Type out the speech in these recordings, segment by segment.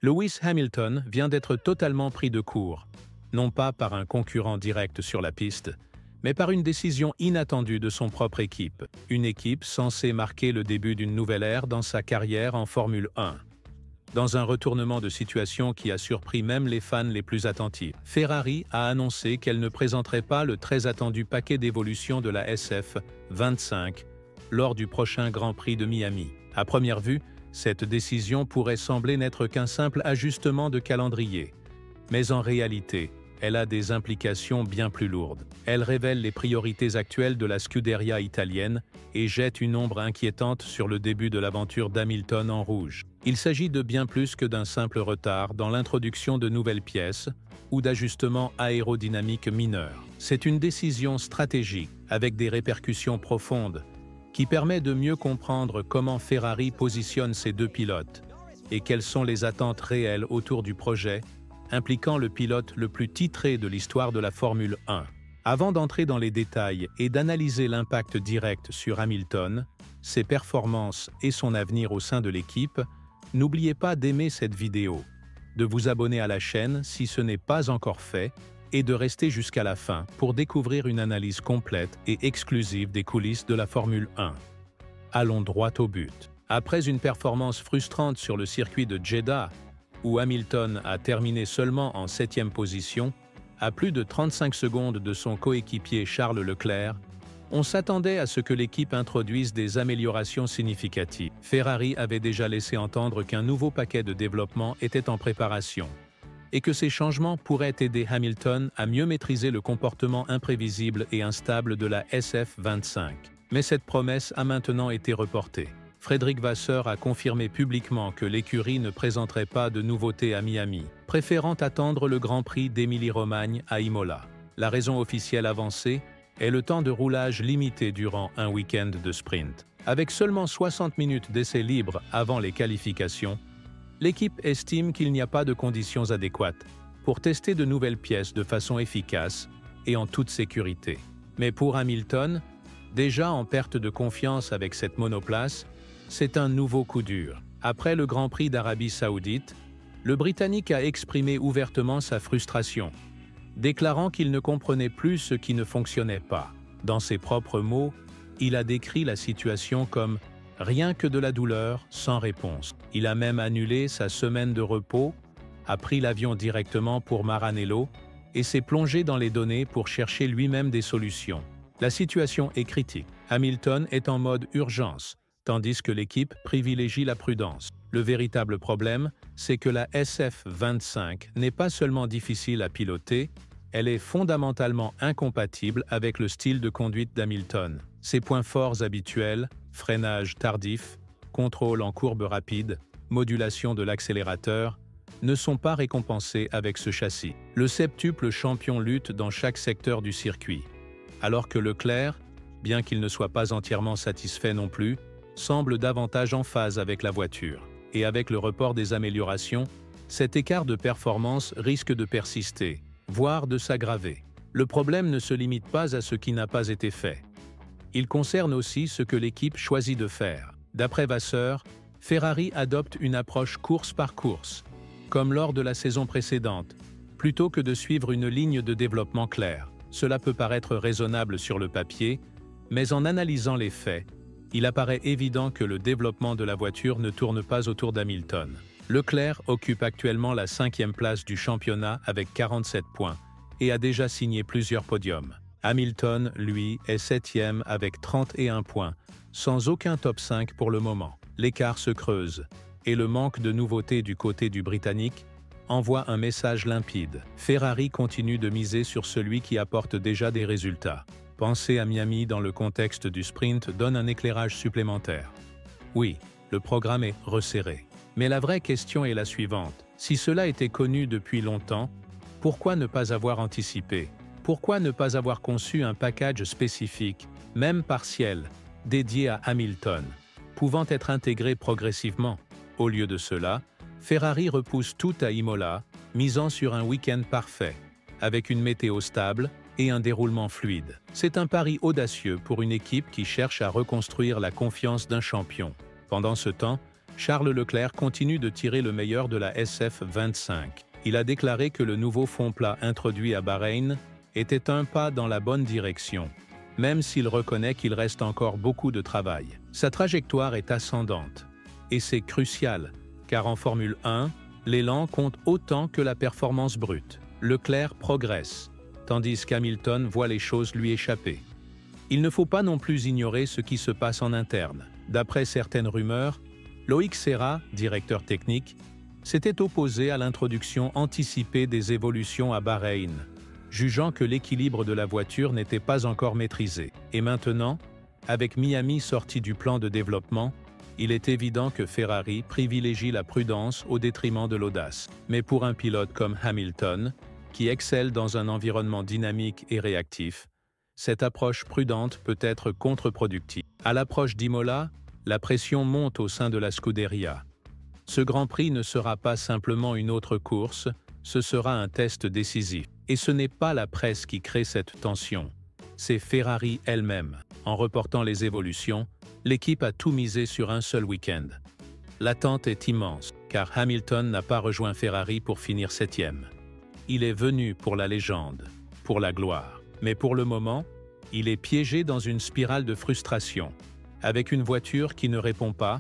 Lewis Hamilton vient d'être totalement pris de court, non pas par un concurrent direct sur la piste, mais par une décision inattendue de son propre équipe, une équipe censée marquer le début d'une nouvelle ère dans sa carrière en Formule 1. Dans un retournement de situation qui a surpris même les fans les plus attentifs, Ferrari a annoncé qu'elle ne présenterait pas le très attendu paquet d'évolution de la SF25 lors du prochain Grand Prix de Miami. À première vue, cette décision pourrait sembler n'être qu'un simple ajustement de calendrier. Mais en réalité, elle a des implications bien plus lourdes. Elle révèle les priorités actuelles de la Scuderia italienne et jette une ombre inquiétante sur le début de l'aventure d'Hamilton en rouge. Il s'agit de bien plus que d'un simple retard dans l'introduction de nouvelles pièces ou d'ajustements aérodynamiques mineurs. C'est une décision stratégique avec des répercussions profondes qui permet de mieux comprendre comment Ferrari positionne ses deux pilotes et quelles sont les attentes réelles autour du projet impliquant le pilote le plus titré de l'histoire de la Formule 1. Avant d'entrer dans les détails et d'analyser l'impact direct sur Hamilton, ses performances et son avenir au sein de l'équipe, n'oubliez pas d'aimer cette vidéo, de vous abonner à la chaîne si ce n'est pas encore fait et de rester jusqu'à la fin pour découvrir une analyse complète et exclusive des coulisses de la Formule 1. Allons droit au but. Après une performance frustrante sur le circuit de Jeddah, où Hamilton a terminé seulement en 7e position, à plus de 35 secondes de son coéquipier Charles Leclerc, on s'attendait à ce que l'équipe introduise des améliorations significatives. Ferrari avait déjà laissé entendre qu'un nouveau paquet de développement était en préparation, et que ces changements pourraient aider Hamilton à mieux maîtriser le comportement imprévisible et instable de la SF25. Mais cette promesse a maintenant été reportée. Frédéric Vasseur a confirmé publiquement que l'écurie ne présenterait pas de nouveautés à Miami, préférant attendre le Grand Prix d'Émilie-Romagne à Imola. La raison officielle avancée est le temps de roulage limité durant un week-end de sprint. Avec seulement 60 minutes d'essai libre avant les qualifications, l'équipe estime qu'il n'y a pas de conditions adéquates pour tester de nouvelles pièces de façon efficace et en toute sécurité. Mais pour Hamilton, déjà en perte de confiance avec cette monoplace, c'est un nouveau coup dur. Après le Grand Prix d'Arabie Saoudite, le Britannique a exprimé ouvertement sa frustration, déclarant qu'il ne comprenait plus ce qui ne fonctionnait pas. Dans ses propres mots, il a décrit la situation comme « rien que de la douleur, sans réponse ». Il a même annulé sa semaine de repos, a pris l'avion directement pour Maranello et s'est plongé dans les données pour chercher lui-même des solutions. La situation est critique. Hamilton est en mode urgence, tandis que l'équipe privilégie la prudence. Le véritable problème, c'est que la SF25 n'est pas seulement difficile à piloter, elle est fondamentalement incompatible avec le style de conduite d'Hamilton. Ses points forts habituels, freinage tardif, contrôle en courbe rapide, modulation de l'accélérateur, ne sont pas récompensés avec ce châssis. Le septuple champion lutte dans chaque secteur du circuit, alors que Leclerc, bien qu'il ne soit pas entièrement satisfait non plus, semble davantage en phase avec la voiture. Et avec le report des améliorations, cet écart de performance risque de persister, voire de s'aggraver. Le problème ne se limite pas à ce qui n'a pas été fait. Il concerne aussi ce que l'équipe choisit de faire. D'après Vasseur, Ferrari adopte une approche course par course, comme lors de la saison précédente, plutôt que de suivre une ligne de développement claire. Cela peut paraître raisonnable sur le papier, mais en analysant les faits, il apparaît évident que le développement de la voiture ne tourne pas autour d'Hamilton. Leclerc occupe actuellement la 5e place du championnat avec 47 points et a déjà signé plusieurs podiums. Hamilton, lui, est 7e avec 31 points, sans aucun top 5 pour le moment. L'écart se creuse, et le manque de nouveautés du côté du Britannique envoie un message limpide. Ferrari continue de miser sur celui qui apporte déjà des résultats. Penser à Miami dans le contexte du sprint donne un éclairage supplémentaire. Oui, le programme est resserré. Mais la vraie question est la suivante. Si cela était connu depuis longtemps, pourquoi ne pas avoir anticipé? Pourquoi ne pas avoir conçu un package spécifique, même partiel, dédié à Hamilton, pouvant être intégré progressivement? Au lieu de cela, Ferrari repousse tout à Imola, misant sur un week-end parfait, avec une météo stable et un déroulement fluide. C'est un pari audacieux pour une équipe qui cherche à reconstruire la confiance d'un champion. Pendant ce temps, Charles Leclerc continue de tirer le meilleur de la SF25. Il a déclaré que le nouveau fond plat introduit à Bahreïn était un pas dans la bonne direction, même s'il reconnaît qu'il reste encore beaucoup de travail. Sa trajectoire est ascendante, et c'est crucial, car en Formule 1, l'élan compte autant que la performance brute. Leclerc progresse, tandis qu'Hamilton voit les choses lui échapper. Il ne faut pas non plus ignorer ce qui se passe en interne. D'après certaines rumeurs, Loïc Serra, directeur technique, s'était opposé à l'introduction anticipée des évolutions à Bahreïn, jugeant que l'équilibre de la voiture n'était pas encore maîtrisé. Et maintenant, avec Miami sorti du plan de développement, il est évident que Ferrari privilégie la prudence au détriment de l'audace. Mais pour un pilote comme Hamilton, qui excelle dans un environnement dynamique et réactif, cette approche prudente peut être contre-productive. À l'approche d'Imola, la pression monte au sein de la Scuderia. Ce Grand Prix ne sera pas simplement une autre course, ce sera un test décisif. Et ce n'est pas la presse qui crée cette tension, c'est Ferrari elle-même. En reportant les évolutions, l'équipe a tout misé sur un seul week-end. L'attente est immense, car Hamilton n'a pas rejoint Ferrari pour finir 7e. Il est venu pour la légende, pour la gloire. Mais pour le moment, il est piégé dans une spirale de frustration, avec une voiture qui ne répond pas,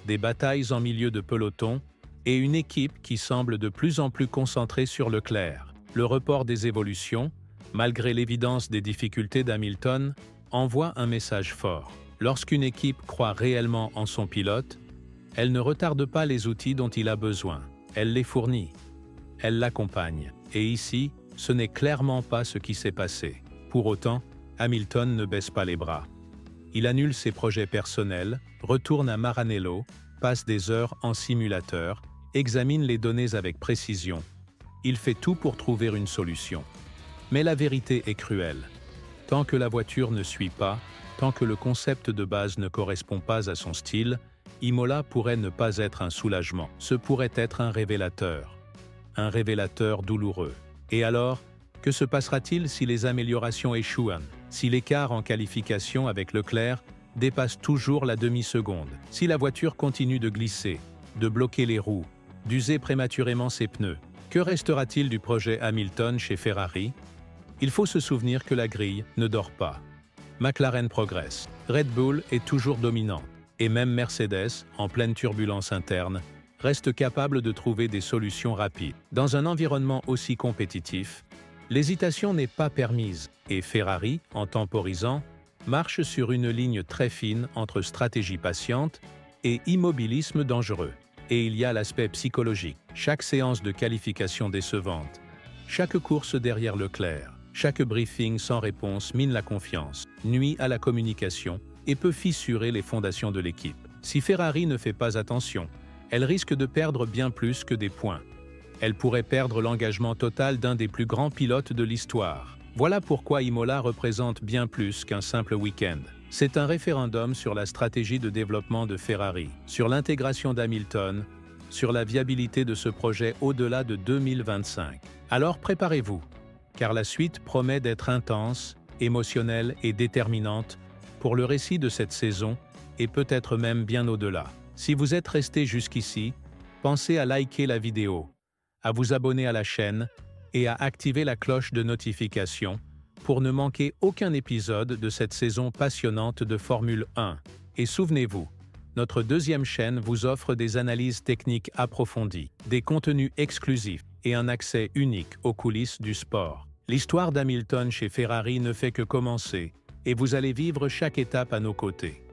des batailles en milieu de peloton et une équipe qui semble de plus en plus concentrée sur Leclerc. Le report des évolutions, malgré l'évidence des difficultés d'Hamilton, envoie un message fort. Lorsqu'une équipe croit réellement en son pilote, elle ne retarde pas les outils dont il a besoin, elle les fournit, elle l'accompagne. Et ici, ce n'est clairement pas ce qui s'est passé. Pour autant, Hamilton ne baisse pas les bras. Il annule ses projets personnels, retourne à Maranello, passe des heures en simulateur, examine les données avec précision. Il fait tout pour trouver une solution. Mais la vérité est cruelle. Tant que la voiture ne suit pas, tant que le concept de base ne correspond pas à son style, Imola pourrait ne pas être un soulagement. Ce pourrait être un révélateur douloureux. Et alors, que se passera-t-il si les améliorations échouent? Si l'écart en qualification avec Leclerc dépasse toujours la demi-seconde? Si la voiture continue de glisser, de bloquer les roues, d'user prématurément ses pneus? Que restera-t-il du projet Hamilton chez Ferrari? Il faut se souvenir que la grille ne dort pas. McLaren progresse, Red Bull est toujours dominant, et même Mercedes, en pleine turbulence interne, reste capable de trouver des solutions rapides. Dans un environnement aussi compétitif, l'hésitation n'est pas permise, et Ferrari, en temporisant, marche sur une ligne très fine entre stratégie patiente et immobilisme dangereux. Et il y a l'aspect psychologique. Chaque séance de qualification décevante, chaque course derrière Leclerc, chaque briefing sans réponse mine la confiance, nuit à la communication et peut fissurer les fondations de l'équipe. Si Ferrari ne fait pas attention, elle risque de perdre bien plus que des points. Elle pourrait perdre l'engagement total d'un des plus grands pilotes de l'histoire. Voilà pourquoi Imola représente bien plus qu'un simple week-end. C'est un référendum sur la stratégie de développement de Ferrari, sur l'intégration d'Hamilton, sur la viabilité de ce projet au-delà de 2025. Alors préparez-vous, car la suite promet d'être intense, émotionnelle et déterminante pour le récit de cette saison et peut-être même bien au-delà. Si vous êtes resté jusqu'ici, pensez à liker la vidéo, à vous abonner à la chaîne et à activer la cloche de notification pour ne manquer aucun épisode de cette saison passionnante de Formule 1. Et souvenez-vous, notre deuxième chaîne vous offre des analyses techniques approfondies, des contenus exclusifs et un accès unique aux coulisses du sport. L'histoire d'Hamilton chez Ferrari ne fait que commencer et vous allez vivre chaque étape à nos côtés.